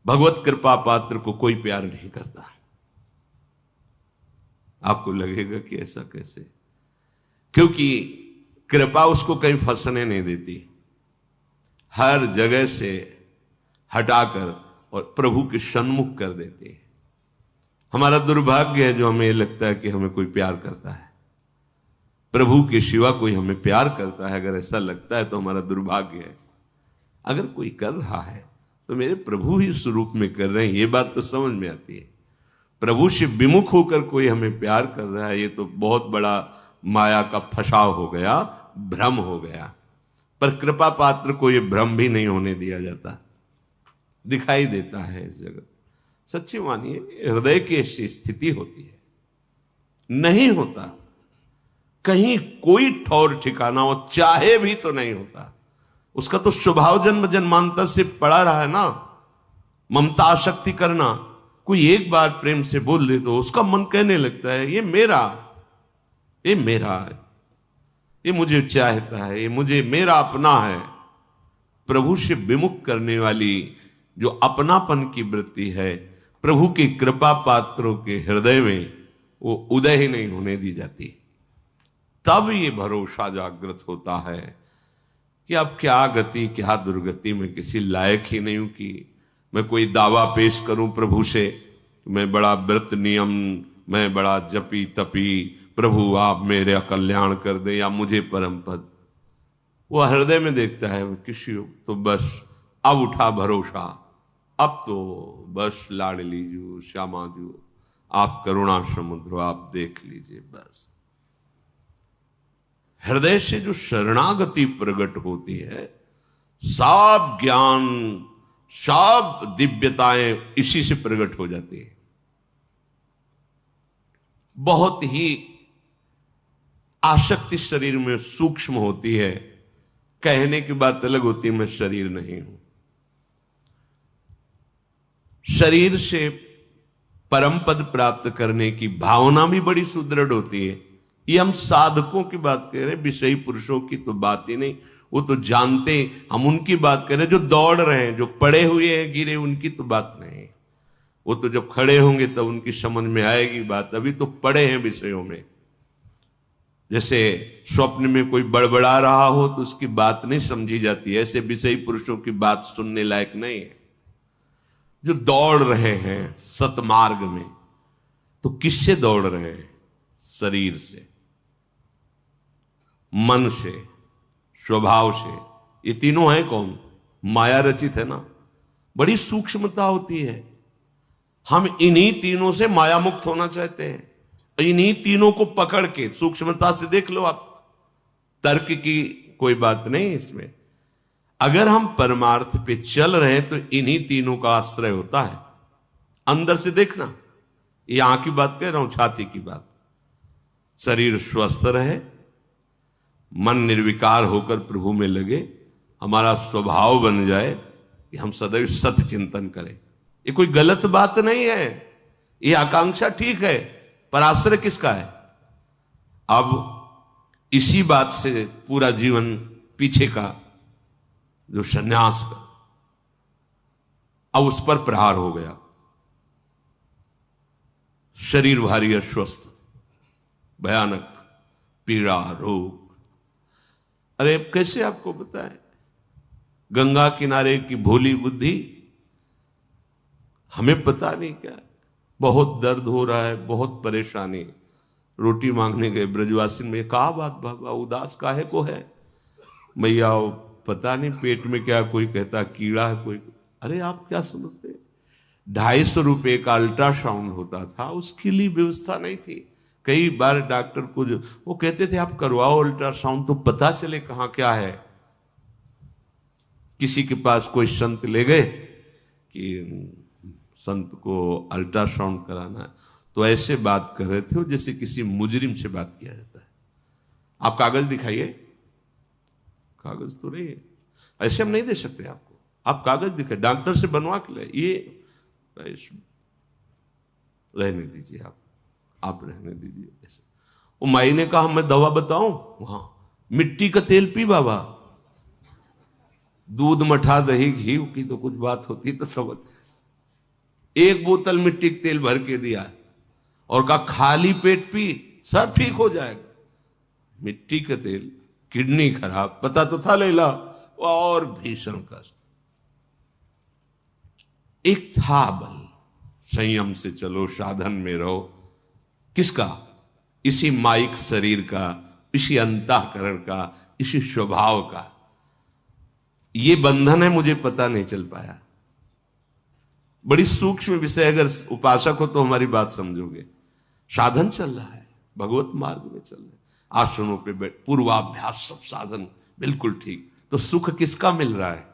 भगवत कृपा पात्र को कोई प्यार नहीं करता। आपको लगेगा कि ऐसा कैसे? क्योंकि कृपा उसको कहीं फंसने नहीं देती, हर जगह से हटाकर और प्रभु के सन्मुख कर देती है। हमारा दुर्भाग्य है जो हमें लगता है कि हमें कोई प्यार करता है, प्रभु के सिवा कोई हमें प्यार करता है। अगर ऐसा लगता है तो हमारा दुर्भाग्य है। अगर कोई कर रहा है तो मेरे प्रभु ही इस रूप में कर रहे हैं, ये बात तो समझ में आती है। प्रभु से विमुख होकर कोई हमें प्यार कर रहा है, ये तो बहुत बड़ा माया का फसाव हो गया, भ्रम हो गया। पर कृपा पात्र को ये भ्रम भी नहीं होने दिया जाता, दिखाई देता है इस जगत। सच्ची मानिए, हृदय की ऐसी स्थिति होती है, नहीं होता कहीं कोई ठौर ठिकाना हो, चाहे भी तो नहीं होता। उसका तो स्वभाव जन्म जन्मांतर से पड़ा रहा है ना, ममता आसक्ति करना। कोई एक बार प्रेम से बोल दे तो उसका मन कहने लगता है ये मेरा, ये मेरा है, ये मुझे चाहता है, ये मुझे मेरा अपना है। प्रभु से विमुख करने वाली जो अपनापन की वृत्ति है, प्रभु की कृपा पात्रों के हृदय में वो उदय ही नहीं होने दी जाती। तब ये भरोसा जागृत होता है कि अब क्या गति क्या दुर्गति, में किसी लायक ही नहीं हूं कि मैं कोई दावा पेश करूं प्रभु से, मैं बड़ा व्रत नियम, मैं बड़ा जपी तपी, प्रभु आप मेरा कल्याण कर दे या मुझे परम पद। वो हृदय में देखता है किसी तो बस अब उठा भरोसा, अब तो बस लाड़ लीजिए श्यामा जी, आप करुणा समुद्र आप देख लीजिए। बस हृदय से जो शरणागति प्रकट होती है, सब ज्ञान सब दिव्यताएं इसी से प्रकट हो जाती है। बहुत ही आसक्ति शरीर में सूक्ष्म होती है, कहने की बात अलग होती है, मैं शरीर नहीं हूं। शरीर से परम पद प्राप्त करने की भावना भी बड़ी सुदृढ़ होती है। ये हम साधकों की बात कह रहे हैं, विषयी पुरुषों की तो बात ही नहीं, वो तो जानते, हम उनकी बात कर रहे हैं जो दौड़ रहे हैं, जो पड़े हुए हैं गिरे, उनकी तो बात नहीं। वो तो जब खड़े होंगे तब उनकी समझ में आएगी बात, अभी तो पड़े हैं विषयों में। जैसे स्वप्न में कोई बड़बड़ा रहा हो तो उसकी बात नहीं समझी जाती, ऐसे विषयी पुरुषों की बात सुनने लायक नहीं है। जो दौड़ रहे हैं सतमार्ग में, तो किससे दौड़ रहे हैं? शरीर से, मन से, स्वभाव से। ये तीनों है कौन? माया रचित है ना। बड़ी सूक्ष्मता होती है। हम इन्हीं तीनों से माया मुक्त होना चाहते हैं, इन्हीं तीनों को पकड़ के सूक्ष्मता से देख लो आप। तर्क की कोई बात नहीं है इसमें। अगर हम परमार्थ पे चल रहे हैं तो इन्हीं तीनों का आश्रय होता है। अंदर से देखना, ये आंख की बात कह रहा हूं, छाती की बात। शरीर स्वस्थ रहे, मन निर्विकार होकर प्रभु में लगे, हमारा स्वभाव बन जाए कि हम सदैव सत्य चिंतन करें। ये कोई गलत बात नहीं है, ये आकांक्षा ठीक है, पर आश्रय किसका है? अब इसी बात से पूरा जीवन पीछे का जो संन्यास का, अब उस पर प्रहार हो गया। शरीर भारी अस्वस्थ, भयानक पीड़ा, रोग। अरे कैसे आपको बताएं? गंगा किनारे की भोली बुद्धि, हमें पता नहीं क्या, बहुत दर्द हो रहा है, बहुत परेशानी। रोटी मांगने गए ब्रजवासी में, कहा बात बाबा उदास काहे को है? भैया पता नहीं पेट में क्या, कोई कहता कीड़ा है, कोई। अरे आप क्या समझते, 250 रुपये का अल्ट्रासाउंड होता था, उसके लिए व्यवस्था नहीं थी। कई बार डॉक्टर को वो कहते थे आप करवाओ अल्ट्रासाउंड तो पता चले कहाँ क्या है। किसी के पास कोई संत ले गए कि संत को अल्ट्रासाउंड कराना है, तो ऐसे बात कर रहे थे जैसे किसी मुजरिम से बात किया जाता है। आप कागज दिखाइए, कागज तो नहीं है, ऐसे हम नहीं दे सकते आपको, आप कागज दिखाइए, डॉक्टर से बनवा के ले। ये रहने दीजिए, आप रहने दीजिए ऐसे। वो माई ने कहा मैं दवा बताऊं? वहां मिट्टी का तेल पी बाबा, दूध मठा दही घी की तो कुछ बात होती तो समझ। एक बोतल मिट्टी का तेल भर के दिया और कहा खाली पेट पी, सब ठीक हो जाएगा। मिट्टी का तेल, किडनी खराब, पता तो था लैला, और भीषण कष्ट। एक था बल, संयम से चलो, साधन में रहो। किसका? इसी माइक शरीर का, इसी अंतःकरण का, इसी स्वभाव का। ये बंधन है, मुझे पता नहीं चल पाया। बड़ी सूक्ष्म विषय, अगर उपासक हो तो हमारी बात समझोगे। साधन चल रहा है, भगवत मार्ग में चल रहे हैं, आश्रमों पे बैठ, पूर्वाभ्यास, सब साधन बिल्कुल ठीक। तो सुख किसका मिल रहा है?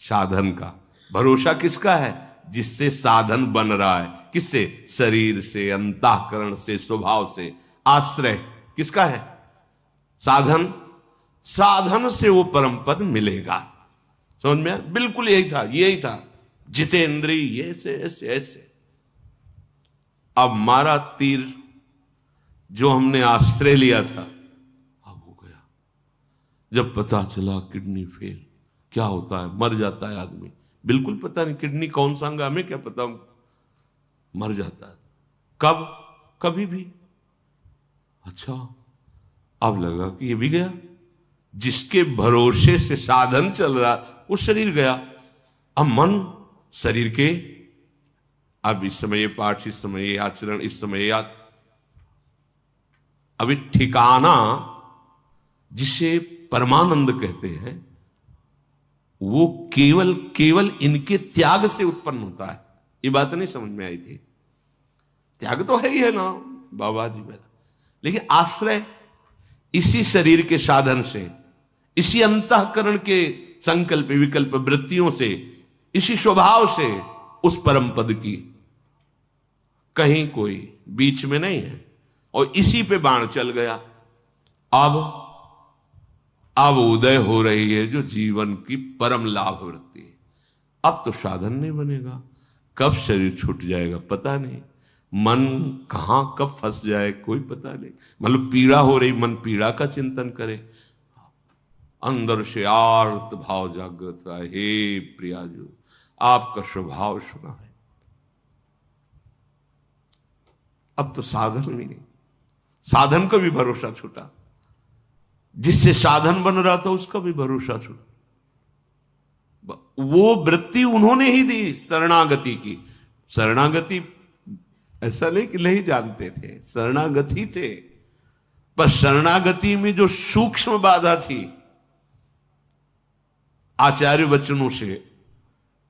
साधन का। भरोसा किसका है? जिससे साधन बन रहा है। किससे? शरीर से, अंतःकरण से, स्वभाव से। आश्रय किसका है? साधन। साधन से वो परम पद मिलेगा। समझ में आया? बिल्कुल यही था, यही था। जितेंद्रिय ये से ऐसे ऐसे। अब मारा तीर, जो हमने आश्रय लिया था, अब हो गया। जब पता चला किडनी फेल, क्या होता है? मर जाता है आदमी। बिल्कुल पता नहीं किडनी कौन सा अंग, हमें क्या पता, मर जाता है। कब? कभी भी। अच्छा, अब लगा कि ये भी गया। जिसके भरोसे से साधन चल रहा, वो शरीर गया। अब मन शरीर के, अब इस समय ये पाठ, इस समय ये आचरण, इस समय ये अभी ठिकाना जिसे परमानंद कहते हैं, वो केवल केवल इनके त्याग से उत्पन्न होता है। ये बात नहीं समझ में आई थी? त्याग तो है ही है ना बाबा जी मेरा, लेकिन आश्रय इसी शरीर के साधन से, इसी अंतःकरण के संकल्प विकल्प वृत्तियों से, इसी स्वभाव से उस परम पद की, कहीं कोई बीच में नहीं है। और इसी पे बाण चल गया। अब उदय हो रही है जो जीवन की परम लाभ वृत्ति है। अब तो साधन नहीं बनेगा। कब शरीर छूट जाएगा पता नहीं, मन कहां कब फंस जाए कोई पता नहीं। मतलब पीड़ा हो रही, मन पीड़ा का चिंतन करे, अंदर से आर्त भाव जागृत है, हे प्रियाजू आपका स्वभाव सुना है। अब तो साधन भी नहीं, साधन का भी भरोसा छूटा, जिससे साधन बन रहा था उसका भी भरोसा छूटा। वो वृत्ति उन्होंने ही दी शरणागति की। शरणागति ऐसा नहीं कि नहीं जानते थे, शरणागति थे, पर शरणागति में जो सूक्ष्म बाधा थी, आचार्य वचनों से,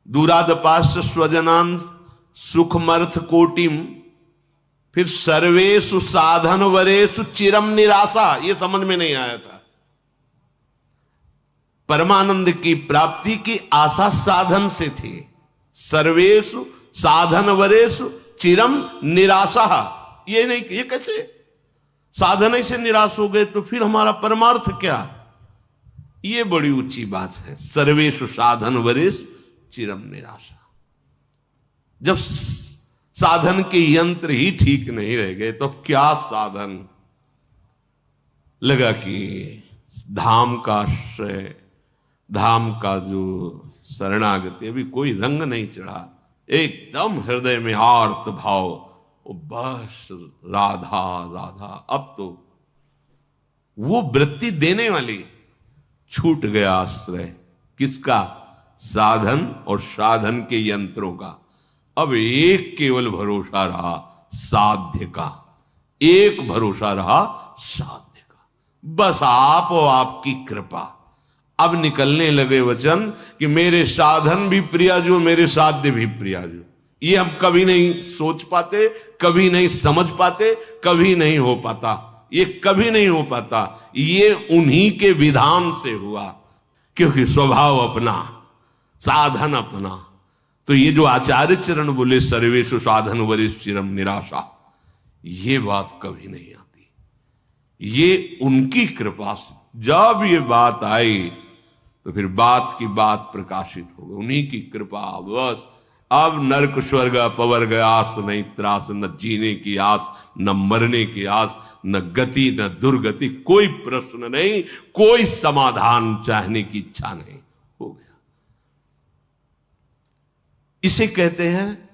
दूरादपास्य स्वजनान सुखमर्थ कोटिम, फिर सर्वेषु साधन वरेषु चिरम निराशा, ये समझ में नहीं आया था। परमानंद की प्राप्ति की आशा साधन से थी। सर्वेषु साधन वरेषु चिरम निराशा, ये नहीं, ये कैसे? साधन से निराश हो गए तो फिर हमारा परमार्थ क्या? ये बड़ी ऊंची बात है। सर्वेषु साधन वरेषु चिरम निराशा। जब साधन के यंत्र ही ठीक नहीं रह गए तो क्या साधन? लगा कि धाम का आश्रय, धाम का जो शरणागति, अभी कोई रंग नहीं चढ़ा, एकदम हृदय में आर्त भाव, बस राधा राधा। अब तो वो वृत्ति देने वाली छूट गया आश्रय। किसका? साधन और साधन के यंत्रों का। अब एक केवल भरोसा रहा साध्य का, एक भरोसा रहा साध्य का, बस आप और आपकी कृपा। अब निकलने लगे वचन कि मेरे साधन भी प्रियाजू, मेरे साध्य भी प्रियाजू। ये हम कभी नहीं सोच पाते, कभी नहीं समझ पाते, कभी नहीं हो पाता, ये कभी नहीं हो पाता। ये उन्हीं के विधान से हुआ, क्योंकि स्वभाव अपना, साधन अपना। तो ये जो आचार्य चरण बोले सर्वेषु साधन वरेषु चिरम निराशा, ये बात कभी नहीं आती। ये उनकी कृपा से जब ये बात आई तो फिर बात की बात प्रकाशित हो गई, उन्हीं की कृपा। बस अब नरक स्वर्ग अपवर्ग आस नहीं त्रास, न जीने की आस, न मरने की आस, न गति न दुर्गति, कोई प्रश्न नहीं, कोई समाधान चाहने की इच्छा नहीं, हो गया। इसे कहते हैं